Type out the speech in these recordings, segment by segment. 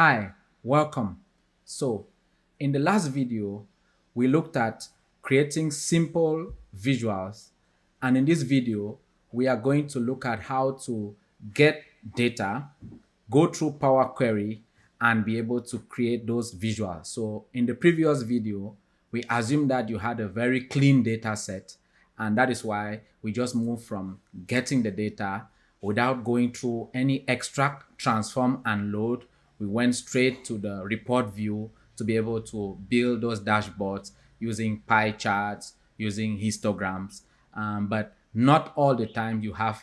Hi, welcome. So, in the last video, we looked at creating simple visuals. And in this video, we are going to look at how to get data, go through Power Query, and be able to create those visuals. So, in the previous video, we assumed that you had a very clean data set. And that is why we just moved from getting the data without going through any extract, transform, and load. We went straight to the report view to be able to build those dashboards using pie charts, using histograms. But not all the time you have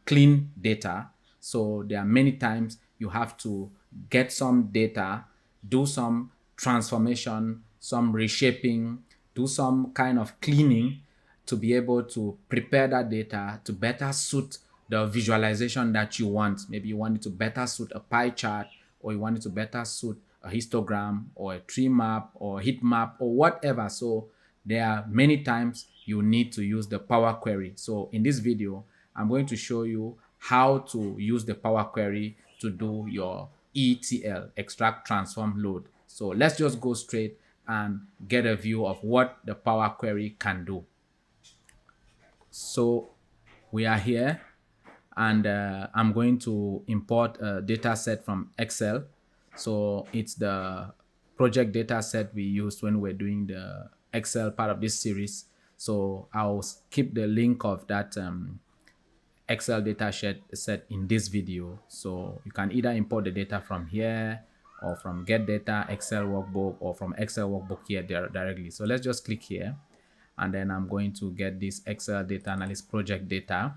clean data. So there are many times you have to get some data, do some transformation, some reshaping, do some kind of cleaning to be able to prepare that data to better suit the visualization that you want. Maybe you want it to better suit a pie chart, or you want it to better suit a histogram or a tree map or heat map or whatever. So there are many times you need to use the Power Query. So in this video, I'm going to show you how to use the Power Query to do your ETL, extract, transform, load. So let's just go straight and get a view of what the Power Query can do. So we are here, and I'm going to import a data set from Excel. So it's the project data set we used when we're doing the Excel part of this series. So I'll keep the link of that Excel data set in this video. So you can either import the data from here or from get data Excel workbook or from Excel workbook here directly. So let's just click here, and then I'm going to get this Excel data analyst project data.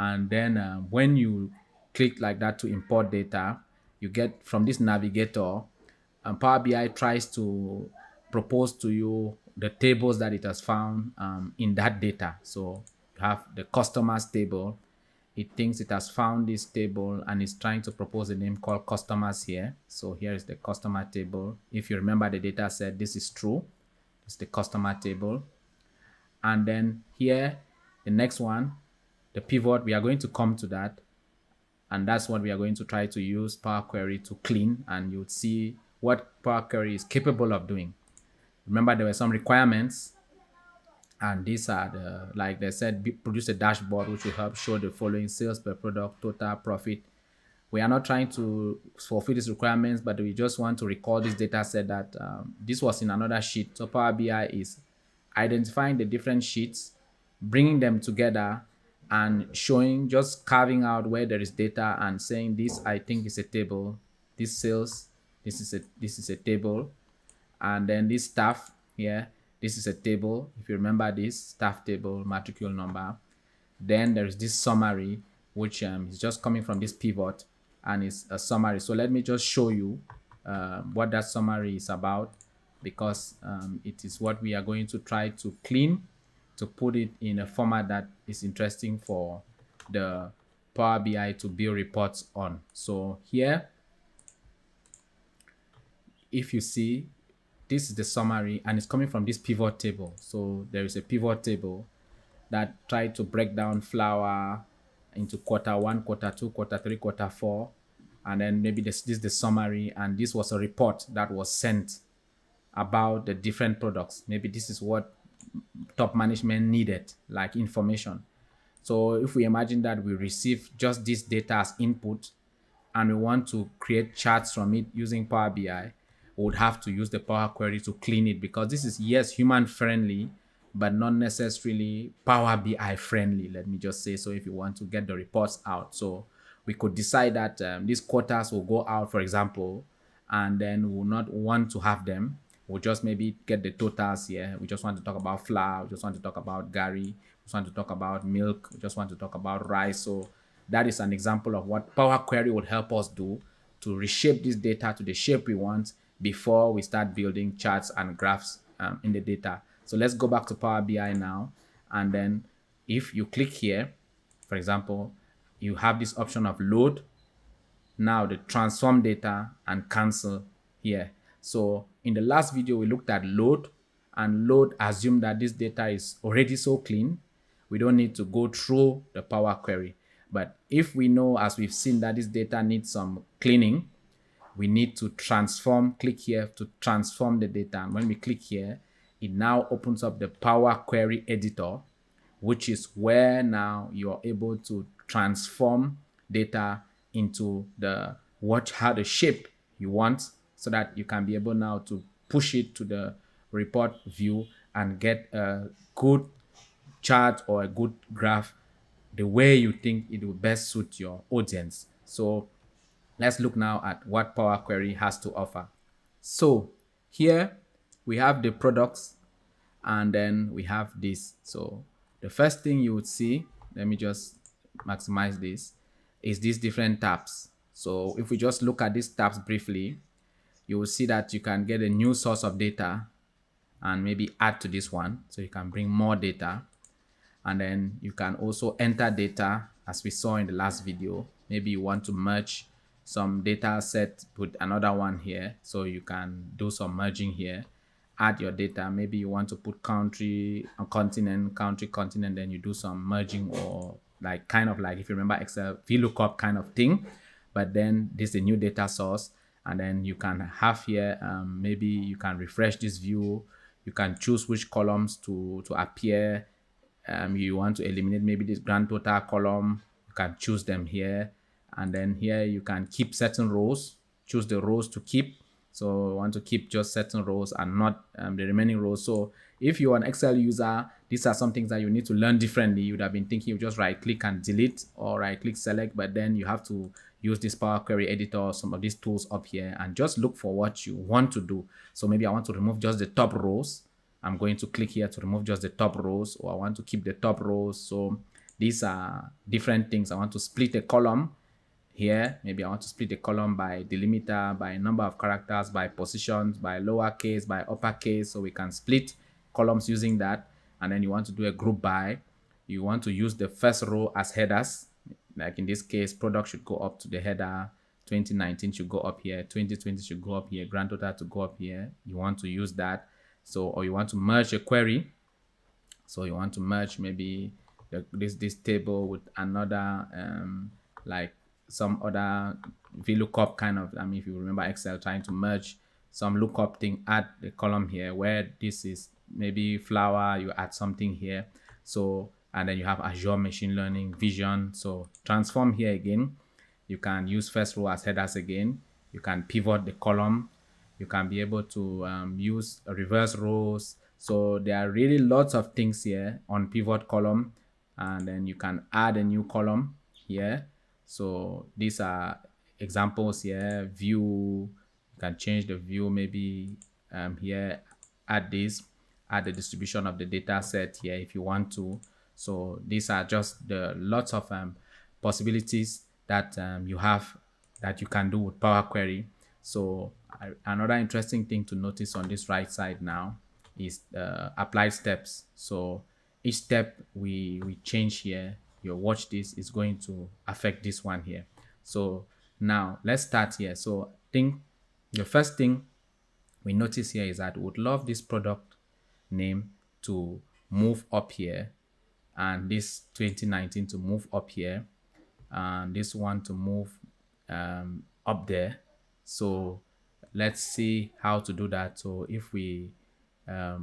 And then when you click like that to import data, you get from this navigator, Power BI tries to propose to you the tables that it has found in that data. So you have the customers table. It thinks it has found this table and is trying to propose a name called customers here. So here is the customer table. If you remember the data set, this is true. It's the customer table. And then here, the next one, the pivot, we are going to come to that. And that's what we are going to try to use Power Query to clean, and you'll see what Power Query is capable of doing. Remember, there were some requirements, and these are the, like they said, produce a dashboard which will help show the following: sales per product, total profit. We are not trying to fulfill these requirements, but we just want to recall this data set that this was in another sheet. So Power BI is identifying the different sheets, bringing them together, and showing, just carving out where there is data and saying this I think is a table, this sales, this is a table, and then this staff here, this is a table. If you remember this staff table, matricule number. Then there is this summary, which is just coming from this pivot, and it's a summary. So let me just show you what that summary is about, because it is what we are going to try to clean to put it in a format that is interesting for the Power BI to build reports on. So here, if you see, this is the summary, and it's coming from this pivot table. So there is a pivot table that tried to break down flour into quarter one, quarter two, quarter three, quarter four, and then maybe this is the summary, and this was a report that was sent about the different products. Maybe this is what top management needed, like information. So if we imagine that we receive just this data as input, and we want to create charts from it using Power BI, we would have to use the Power Query to clean it, because this is, yes, human friendly, but not necessarily Power BI friendly, let me just say. So if you want to get the reports out, so we could decide that these quarters will go out, for example, and then we'll not want to have them. We'll just maybe get the totals here. We just want to talk about flour, we just want to talk about gari, we just want to talk about milk, we just want to talk about rice. So that is an example of what Power Query would help us do to reshape this data to the shape we want before we start building charts and graphs in the data. So let's go back to Power BI now. And then if you click here, for example, you have this option of load. Now the transform data and cancel here. So in the last video, we looked at load, and load assumed that this data is already so clean, we don't need to go through the Power Query. But if we know, as we've seen, that this data needs some cleaning, we need to transform, click here to transform the data. And when we click here, it now opens up the Power Query editor, which is where now you're able to transform data into how the shape you want, so that you can be able now to push it to the report view and get a good chart or a good graph the way you think it will best suit your audience. So let's look now at what Power Query has to offer. So here we have the products, and then we have this. So the first thing you would see, let me just maximize this, is these different tabs. So if we just look at these tabs briefly, you will see that you can get a new source of data and maybe add to this one. So you can bring more data, and then you can also enter data as we saw in the last video. Maybe you want to merge some data set with another one here, so you can do some merging here. Add your data. Maybe you want to put country, continent, then you do some merging, or like kind of like, if you remember Excel, VLOOKUP kind of thing. But then this is a new data source, and then you can have here, maybe you can refresh this view. You can choose which columns to appear. You want to eliminate maybe this grand total column, you can choose them here. And then here you can keep certain rows, choose the rows to keep. So you want to keep just certain rows and not the remaining rows. So if you're an Excel user, these are some things that you need to learn differently. You would have been thinking you just right click and delete, or right click select, but then you have to use this Power Query editor, some of these tools up here, and just look for what you want to do. So maybe I want to remove just the top rows. I'm going to click here to remove just the top rows, or I want to keep the top rows. So these are different things. I want to split a column here. Maybe I want to split the column by delimiter, by number of characters, by positions, by lowercase, by uppercase. So we can split columns using that. And then you want to do a group by. You want to use the first row as headers. Like in this case, product should go up to the header. 2019 should go up here. 2020 should go up here. Grand total to go up here. You want to use that. So, or you want to merge a query. So you want to merge maybe this table with another, like some other VLOOKUP kind of, if you remember Excel, trying to merge some lookup thing, add the column here where this is maybe flower, you add something here. So, and then you have Azure Machine Learning, Vision. So transform here again. You can use first row as headers again. You can pivot the column. You can be able to use reverse rows. So there are really lots of things here on pivot column, and then you can add a new column here. So these are examples here. View, you can change the view, maybe here, add this, add the distribution of the data set here if you want to. So these are just the lots of possibilities that you have, that you can do with Power Query. So another interesting thing to notice on this right side now is applied steps. So each step we change here, you watch this, is going to affect this one here. So now let's start here. So the first thing we notice here is that we would love this product name to move up here, and this 2019 to move up here, and this one to move up there. So let's see how to do that. So if we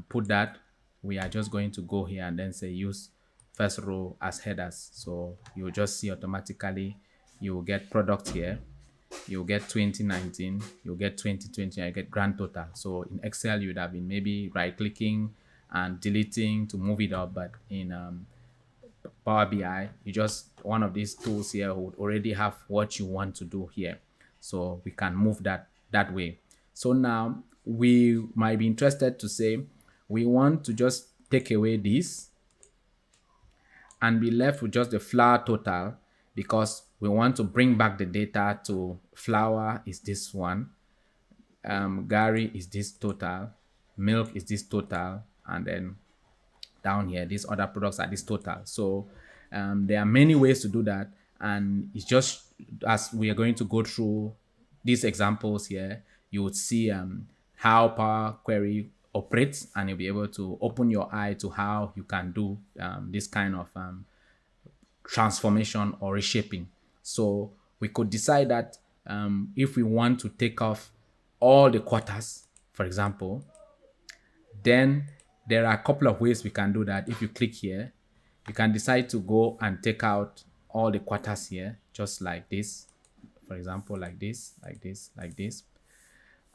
put that, we are just going to go here and then say use first row as headers. So you'll just see automatically you will get product here, you'll get 2019, you'll get 2020, and you get grand total. So in Excel you would have been maybe right clicking and deleting to move it up, but in Power BI, you just, one of these tools here would already have what you want to do here. So we can move that way. So now we might be interested to say we want to just take away this and be left with just the flour total, because we want to bring back the data to flour is this one, Gary is this total, milk is this total, and then down here these other products are this total. So there are many ways to do that, and it's just as we are going to go through these examples here, you would see how Power Query operates, and you'll be able to open your eye to how you can do this kind of transformation or reshaping. So we could decide that if we want to take off all the quarters, for example, then there are a couple of ways we can do that. If you click here, you can decide to go and take out all the quarters here, just like this. For example, like this, like this, like this.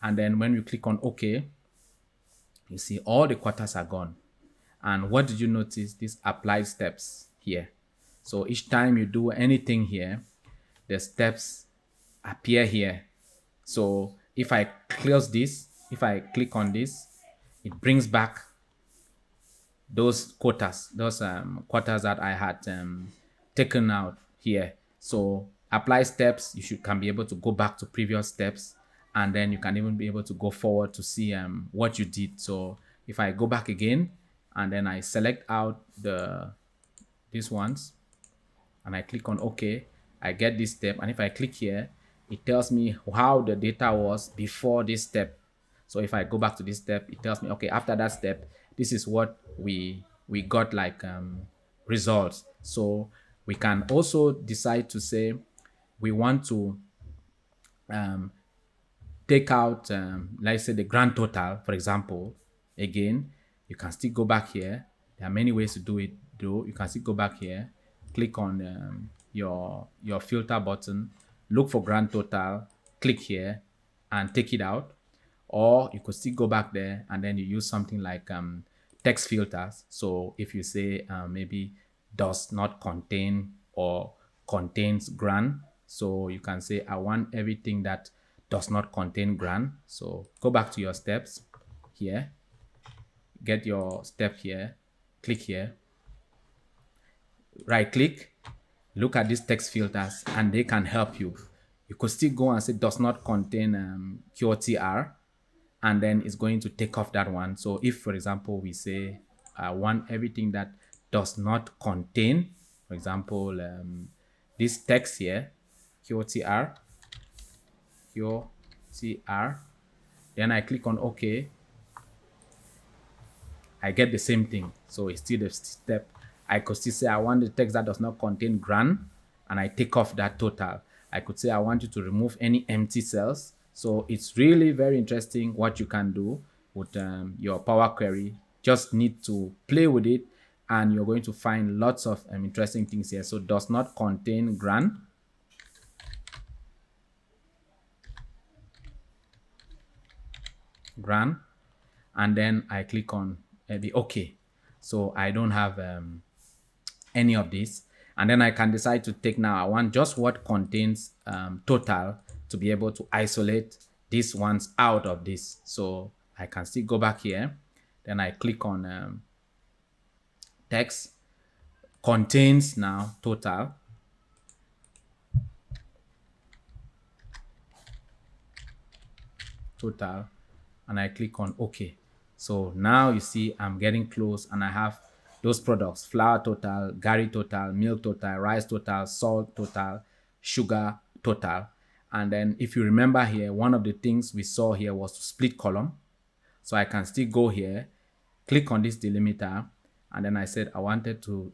And then when you click on OK, you see all the quarters are gone. And what did you notice? These applied steps here. So each time you do anything here, the steps appear here. So if I close this, if I click on this, it brings back those quotas, those quarters that I had taken out here. So apply steps, you can be able to go back to previous steps, and then you can even be able to go forward to see what you did. So if I go back again and then I select out these ones and I click on OK, I get this step. And if I click here, it tells me how the data was before this step. So if I go back to this step, it tells me, okay, after that step, this is what we got like results. So we can also decide to say we want to take out, let's say the grand total, for example. Again, you can still go back here. There are many ways to do it though. You can still go back here, click on your filter button, look for grand total, click here and take it out. Or you could still go back there and then you use something like text filters. So if you say maybe does not contain or contains grand, so you can say I want everything that does not contain grand. So go back to your steps here, get your step here, click here, right click, look at these text filters and they can help you. You could still go and say does not contain QTR, and then it's going to take off that one. So if, for example, we say I want everything that does not contain, for example, this text here, QTR, then I click on OK, I get the same thing. So it's still the step. I could still say I want the text that does not contain grand, and I take off that total. I could say I want you to remove any empty cells. So it's really very interesting what you can do with your Power Query. Just need to play with it and you're going to find lots of interesting things here. So does not contain grand. And then I click on the OK. So I don't have any of this. And then I can decide to take now, I want just what contains total to be able to isolate these ones out of this. So I can still go back here. Then I click on text, contains now total. And I click on OK. So now you see I'm getting close and I have those products: flour total, Gary total, milk total, rice total, salt total, sugar total. And then if you remember here, one of the things we saw here was to split column. So I can still go here, click on this delimiter, and then I said I wanted to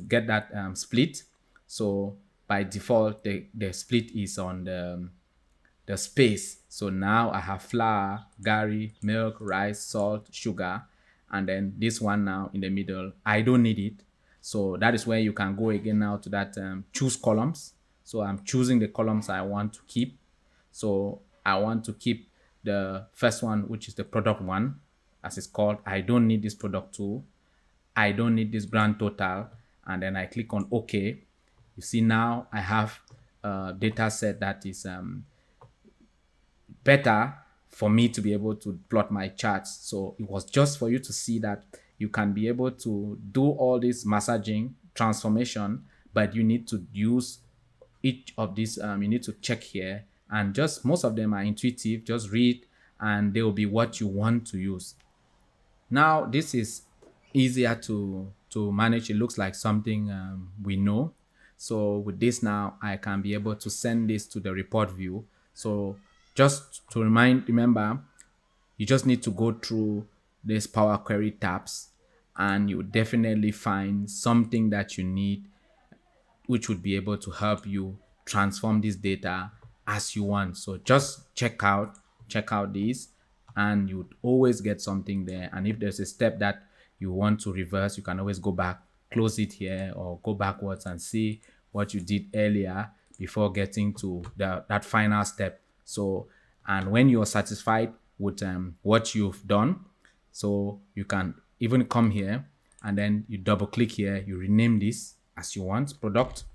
get that split. So by default, the split is on the space. So now I have flour, Gary, milk, rice, salt, sugar, and then this one now in the middle, I don't need it. So that is where you can go again now to that choose columns. So I'm choosing the columns I want to keep. So I want to keep the first one, which is the product one, as it's called. I don't need this product two. I don't need this grand total. And then I click on OK. You see now I have a data set that is better for me to be able to plot my charts. So it was just for you to see that you can be able to do all this massaging transformation, but you need to use each of these. You need to check here, and just most of them are intuitive. Just read and they will be what you want to use. Now this is easier to manage. It looks like something we know. So with this now, I can be able to send this to the report view. So just to remember, you just need to go through these Power Query tabs and you definitely find something that you need, which would be able to help you transform this data as you want. So just check out these, and you would always get something there. And if there's a step that you want to reverse, you can always go back, close it here, or go backwards and see what you did earlier before getting to that final step. So, and when you're satisfied with what you've done, so you can even come here and then you double click here, you rename this as you want, product.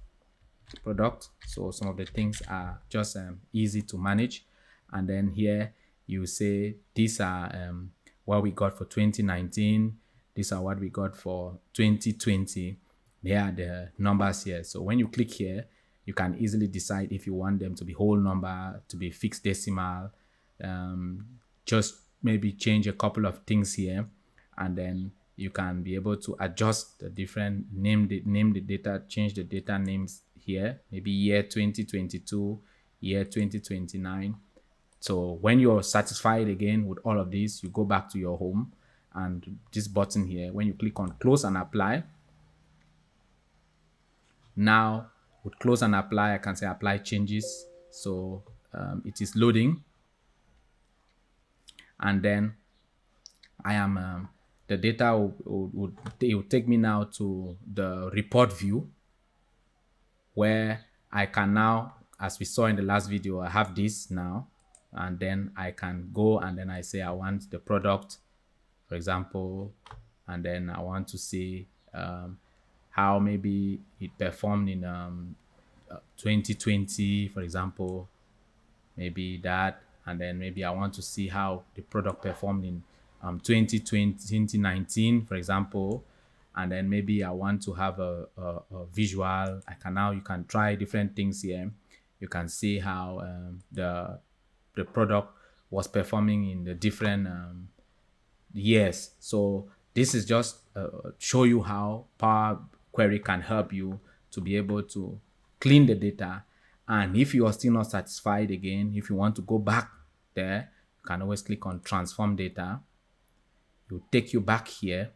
So some of the things are just easy to manage. And then here you say these are what we got for 2019, these are what we got for 2020. They are the numbers here. So when you click here, you can easily decide if you want them to be whole number, to be fixed decimal, just maybe change a couple of things here, and then you can be able to adjust the different name the data, change the data names here, maybe year 2022, year 2029. So when you're satisfied again with all of this, you go back to your home, and this button here, when you click on close and apply, now with close and apply, I can say apply changes. So it is loading, and then I am the data it will take me now to the report view, where I can now, as we saw in the last video, I have this now, and then I can go and then I say I want the product, for example, and then I want to see how maybe it performed in 2020, for example, maybe that, and then maybe I want to see how the product performed in 2020, 2019, for example, and then maybe I want to have a visual. I can now, you can try different things here. You can see how the product was performing in the different years. So this is just show you how Power Query can help you to be able to clean the data. And if you are still not satisfied again, if you want to go back there, you can always click on transform data. It will take you back here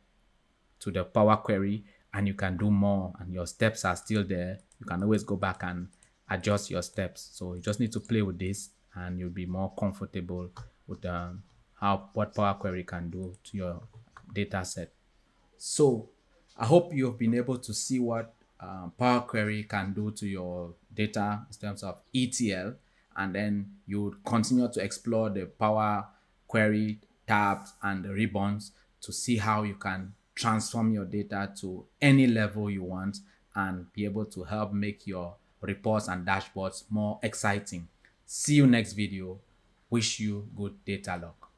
to the Power Query, and you can do more, and your steps are still there. You can always go back and adjust your steps. So you just need to play with this, and you'll be more comfortable with what Power Query can do to your data set. So I hope you've been able to see what Power Query can do to your data in terms of ETL, and then you continue to explore the Power Query tabs and the ribbons to see how you can transform your data to any level you want and be able to help make your reports and dashboards more exciting. See you next video. Wish you good data luck.